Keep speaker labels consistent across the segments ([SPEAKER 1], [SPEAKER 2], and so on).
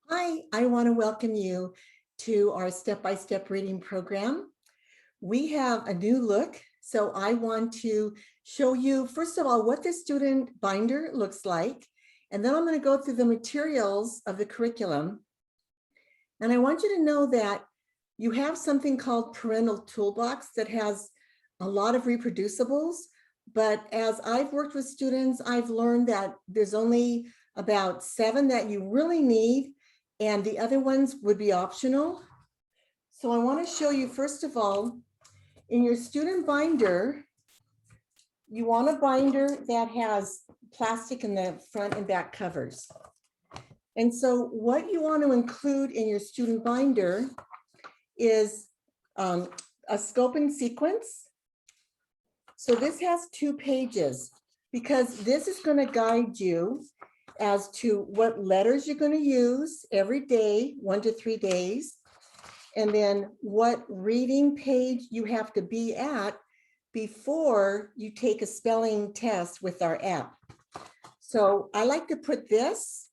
[SPEAKER 1] Hi, I want to welcome you to our step-by-step reading program. We have a new look, so I want to show you, first of all, what the student binder looks like, and then I'm going to go through the materials of the curriculum. And I want you to know that you have something called Parental Toolbox that has a lot of reproducibles, but as I've worked with students, I've learned that there's only about 7 that you really need, and the other ones would be optional. So I want to show you, first of all, in your student binder, you want a binder that has plastic in the front and back covers. And so what you want to include in your student binder is a scope and sequence. So this has 2 pages because this is going to guide you as to what letters you're going to use every day, 1 to 3 days, and then what reading page you have to be at before you take a spelling test with our app. So I like to put this,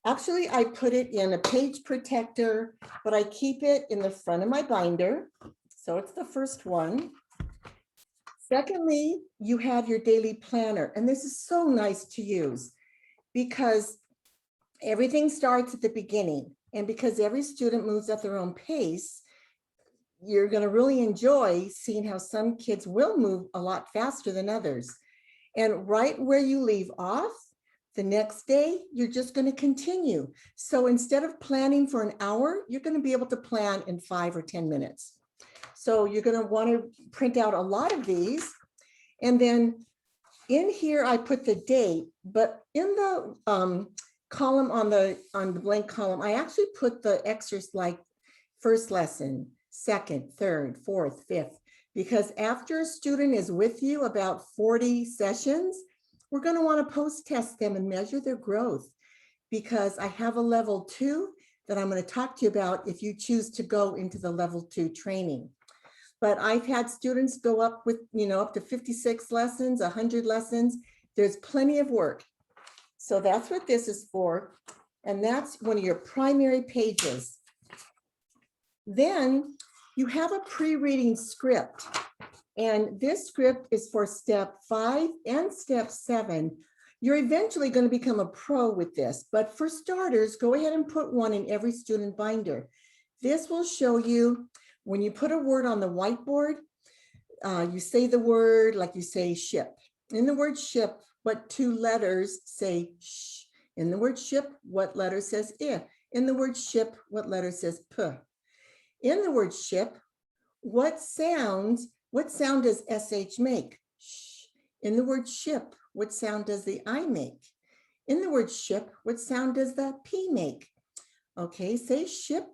[SPEAKER 1] actually I put it in a page protector, but I keep it in the front of my binder. So it's the first one. Secondly, you have your daily planner, and this is so nice to use because everything starts at the beginning, and because every student moves at their own pace, you're going to really enjoy seeing how some kids will move a lot faster than others. And right where you leave off, the next day, you're just going to continue. So instead of planning for an hour, you're going to be able to plan in 5 or 10 minutes. So you're going to want to print out a lot of these. And then in here, I put the date, but in the column on the blank column, I actually put the extras like first lesson, second, third, fourth, fifth, because after a student is with you about 40 sessions, we're going to want to post test them and measure their growth, because I have a level 2 that I'm going to talk to you about if you choose to go into the level 2 training. But I've had students go up with, up to 56 lessons, 100 lessons. There's plenty of work. So that's what this is for. And that's one of your primary pages. Then you have a pre-reading script. And this script is for step 5 and step 7. You're eventually going to become a pro with this. But for starters, go ahead and put one in every student binder. This will show you when you put a word on the whiteboard, you say the word like you say ship. In the word ship, what 2 letters say sh? In the word ship, what letter says I? In the word ship, what letter says p? In the word ship, what sound does sh make? Sh. In the word ship, what sound does the I make? In the word ship, what sound does the p make? Okay, say ship.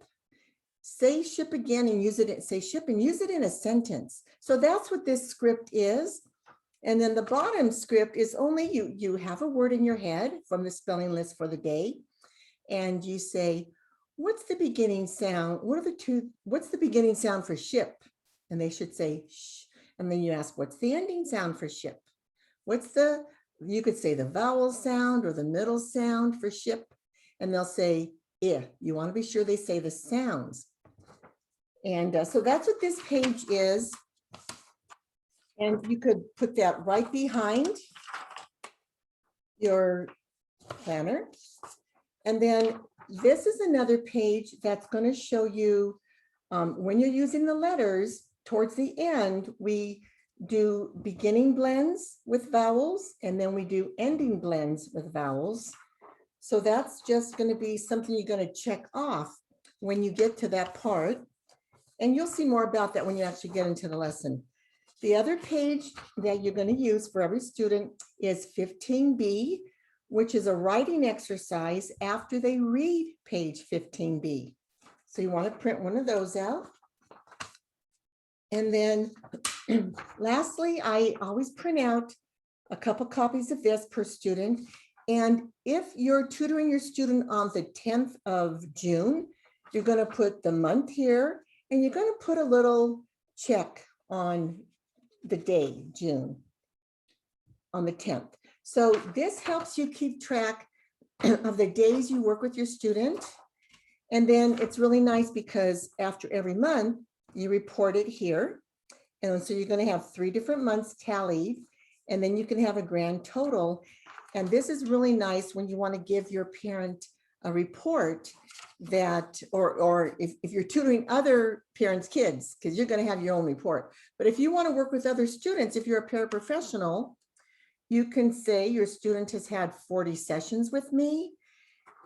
[SPEAKER 1] Say ship again and use it, say ship and use it in a sentence. So that's what this script is. And then the bottom script is only you have a word in your head from the spelling list for the day. And you say, what's the beginning sound? What's the beginning sound for ship? And they should say sh. And then you ask, what's the ending sound for ship? You could say the vowel sound or the middle sound for ship. And they'll say, I. You want to be sure they say the sounds. And so that's what this page is. And you could put that right behind your planner. And then this is another page that's going to show you when you're using the letters towards the end, we do beginning blends with vowels, and then we do ending blends with vowels. So that's just going to be something you're going to check off when you get to that part. And you'll see more about that when you actually get into the lesson. The other page that you're going to use for every student is 15B, which is a writing exercise after they read page 15B. So you want to print one of those out. And then lastly, I always print out a couple copies of this per student. And if you're tutoring your student on the 10th of June, you're going to put the month here. And you're going to put a little check on the day, June, on the 10th. So this helps you keep track of the days you work with your student. And then it's really nice because after every month, you report it here. And so you're going to have 3 different months tallied, and then you can have a grand total. And this is really nice when you want to give your parent a report that, or if you're tutoring other parents' kids, because you're going to have your own report. But if you want to work with other students, if you're a paraprofessional, you can say your student has had 40 sessions with me,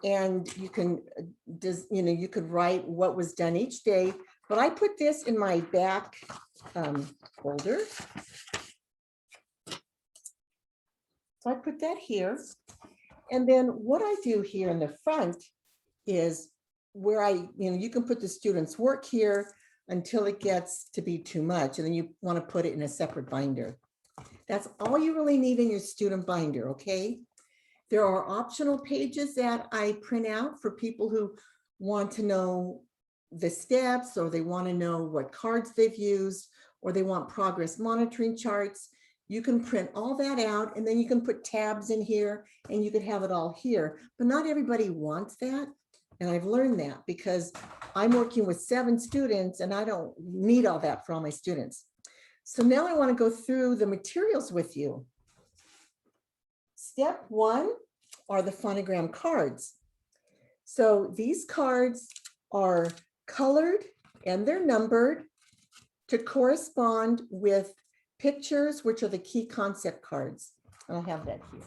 [SPEAKER 1] and you can you could write what was done each day. But I put this in my back folder. So I put that here. And then what I do here in the front is where you can put the student's work here until it gets to be too much. And then you want to put it in a separate binder. That's all you really need in your student binder, okay? There are optional pages that I print out for people who want to know the steps, or they want to know what cards they've used, or they want progress monitoring charts. You can print all that out, and then you can put tabs in here, and you could have it all here. But not everybody wants that. And I've learned that because I'm working with 7 students, and I don't need all that for all my students. So now I want to go through the materials with you. Step 1 are the phonogram cards. So these cards are colored and they're numbered to correspond with pictures, which are the key concept cards. I'll have that here.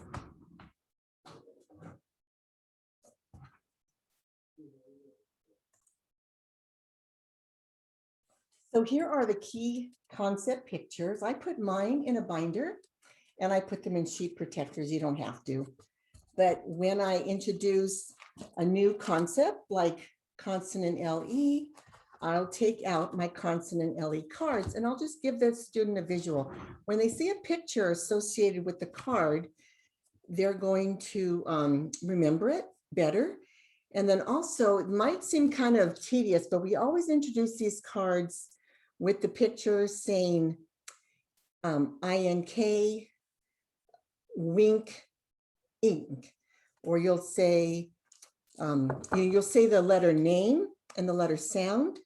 [SPEAKER 1] So here are the key concept pictures. I put mine in a binder and I put them in sheet protectors. You don't have to. But when I introduce a new concept like consonant LE, I'll take out my consonant LE cards and I'll just give the student a visual. When they see a picture associated with the card, they're going to remember it better. And then also, it might seem kind of tedious, but we always introduce these cards with the pictures saying INK, wink, ink, or you'll say the letter name and the letter sound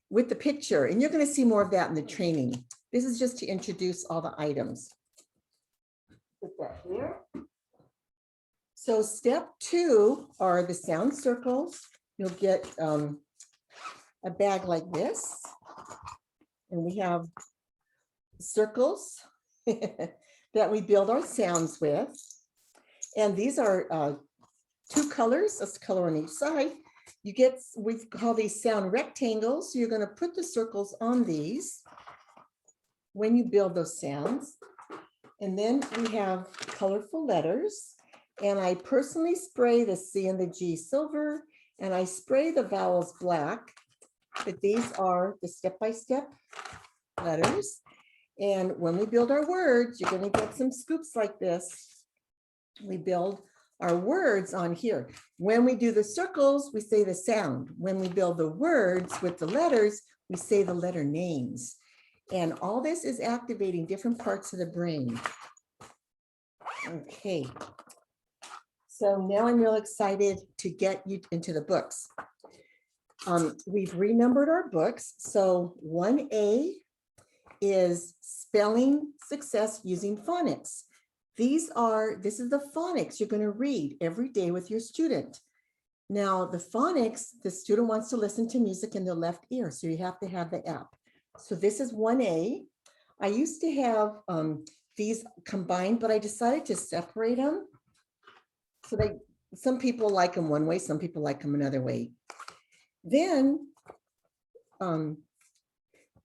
[SPEAKER 1] with the picture, and you're going to see more of that in the training. This is just to introduce all the items. Put that here. So step 2 are the sound circles. You'll get a bag like this, and we have circles that we build our sounds with. And these are 2 colors, a color on each side. You get, we call these sound rectangles. So you're going to put the circles on these when you build those sounds. And then we have colorful letters. And I personally spray the C and the G silver, and I spray the vowels black. But these are the step-by-step letters. And when we build our words, you're going to get some scoops like this. We build our words on here. When we do the circles, we say the sound. When we build the words with the letters, we say the letter names. And all this is activating different parts of the brain. Okay. So now I'm real excited to get you into the books. We've renumbered our books. So 1A is spelling success using phonics. This is the phonics you're going to read every day with your student. Now the phonics, the student wants to listen to music in their left ear, so you have to have the app. So this is 1A. I used to have these combined, but I decided to separate them. So some people like them one way, some people like them another way. Then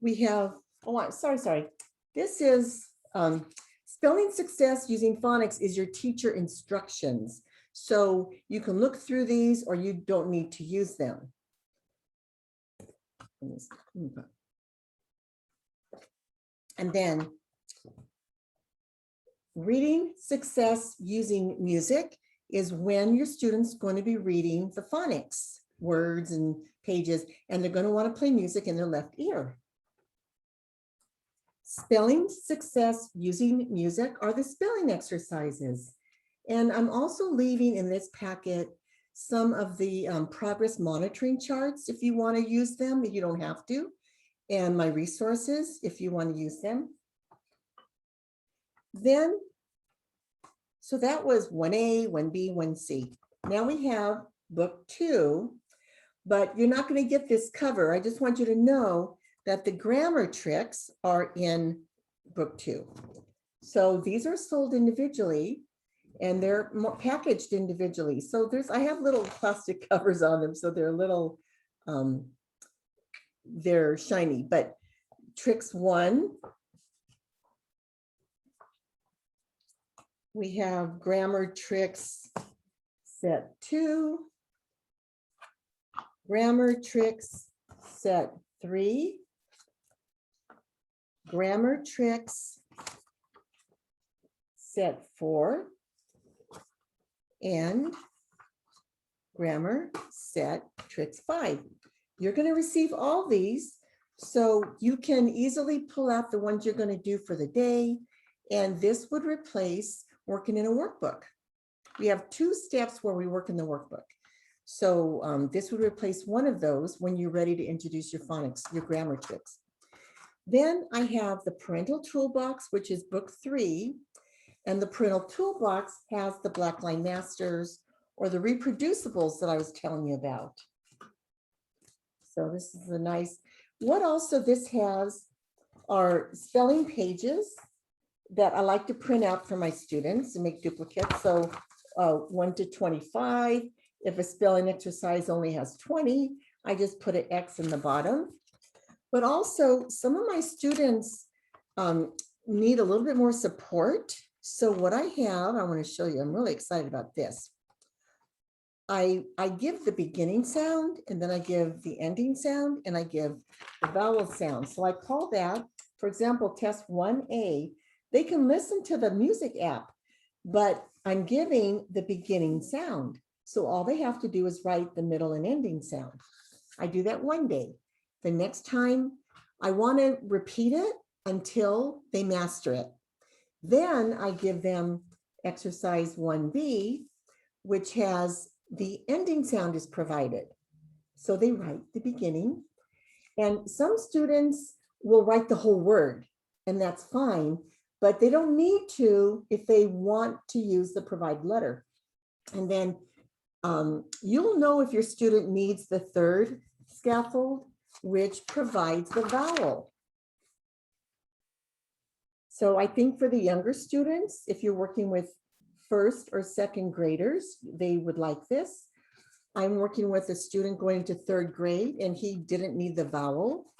[SPEAKER 1] we have, sorry. This is spelling success using phonics is your teacher instructions. So you can look through these or you don't need to use them. And then reading success using music is when your student's going to be reading the phonics, words and pages, and they're going to want to play music in their left ear. Spelling success using music are the spelling exercises. And I'm also leaving in this packet some of the progress monitoring charts if you want to use them. You don't have to. And my resources if you want to use them. Then, so that was 1A, 1B, 1C. Now we have book 2, but you're not going to get this cover. I just want you to know that the grammar tricks are in book 2. So these are sold individually and they're packaged individually. So I have little plastic covers on them. So they're a little, they're shiny, but tricks 1, we have grammar tricks set 2, grammar tricks set 3, grammar tricks set 4, and grammar set tricks 5. You're going to receive all these, so you can easily pull out the ones you're going to do for the day, and this would replace working in a workbook. We have 2 steps where we work in the workbook. So this would replace one of those when you're ready to introduce your phonics, your grammar tricks. Then I have the parental toolbox, which is book 3. And the parental toolbox has the black line masters or the reproducibles that I was telling you about. So this is a nice, what also this has are spelling pages that I like to print out for my students and make duplicates. So 1 to 25, if a spelling exercise only has 20, I just put an X in the bottom. But also some of my students need a little bit more support. So what I have, I want to show you, I'm really excited about this. I give the beginning sound, and then I give the ending sound, and I give the vowel sound. So I call that, for example, test 1A. They can listen to the music app, but I'm giving the beginning sound. So all they have to do is write the middle and ending sound. I do that one day. The next time I want to repeat it until they master it. Then I give them exercise 1B, which has the ending sound is provided. So they write the beginning, and some students will write the whole word, and that's fine, but they don't need to if they want to use the provided letter. And then you'll know if your student needs the 3rd scaffold, which provides the vowel. So I think for the younger students, if you're working with 1st or 2nd graders, they would like this. I'm working with a student going into 3rd grade, and he didn't need the vowel.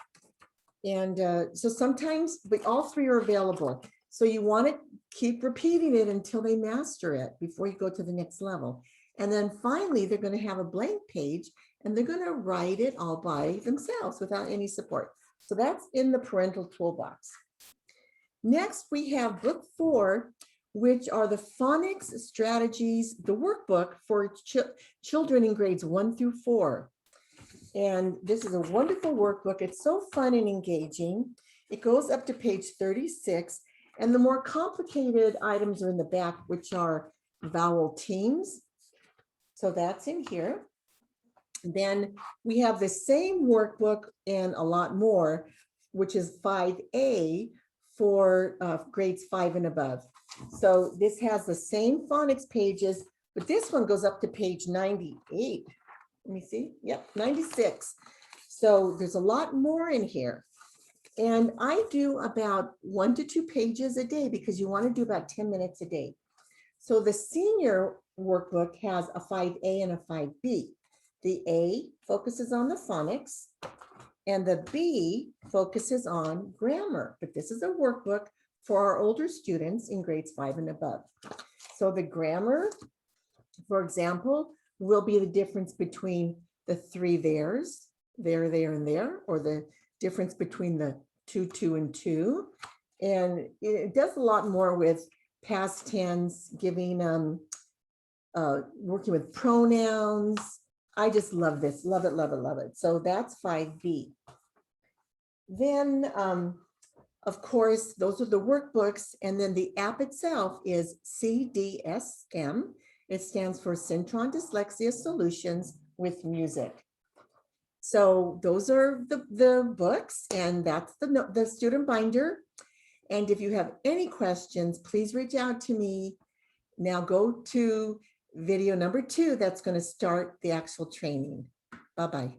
[SPEAKER 1] And so sometimes, but all 3 are available. So you want to keep repeating it until they master it before you go to the next level. And then finally, they're going to have a blank page, and they're going to write it all by themselves without any support. So that's in the parental toolbox. Next, we have book 4, which are the phonics strategies, the workbook for children in grades 1 through 4. And this is a wonderful workbook. It's so fun and engaging. It goes up to page 36. And the more complicated items are in the back, which are vowel teams. So that's in here. Then we have the same workbook and a lot more, which is 5A for grades 5 and above. So this has the same phonics pages, but this one goes up to page 98. Let me see. Yep, 96. So there's a lot more in here. And I do about 1 to 2 pages a day because you want to do about 10 minutes a day. So the senior workbook has a 5A and a 5B. The A focuses on the phonics, and the B focuses on grammar. But this is a workbook for our older students in grades 5 and above. So the grammar, for example, will be the difference between the 3 theirs, there, and there, or the difference between the 2, 2, and 2. And it does a lot more with past tense, giving working with pronouns. I just love this, love it, love it, love it. So that's 5B. Then Of course, those are the workbooks, and then the app itself is CDSM. It stands for Syntron Dyslexia Solutions with Music. So those are the books, and that's the student binder. And if you have any questions, please reach out to me. Now go to video number 2. That's going to start the actual training. Bye-bye.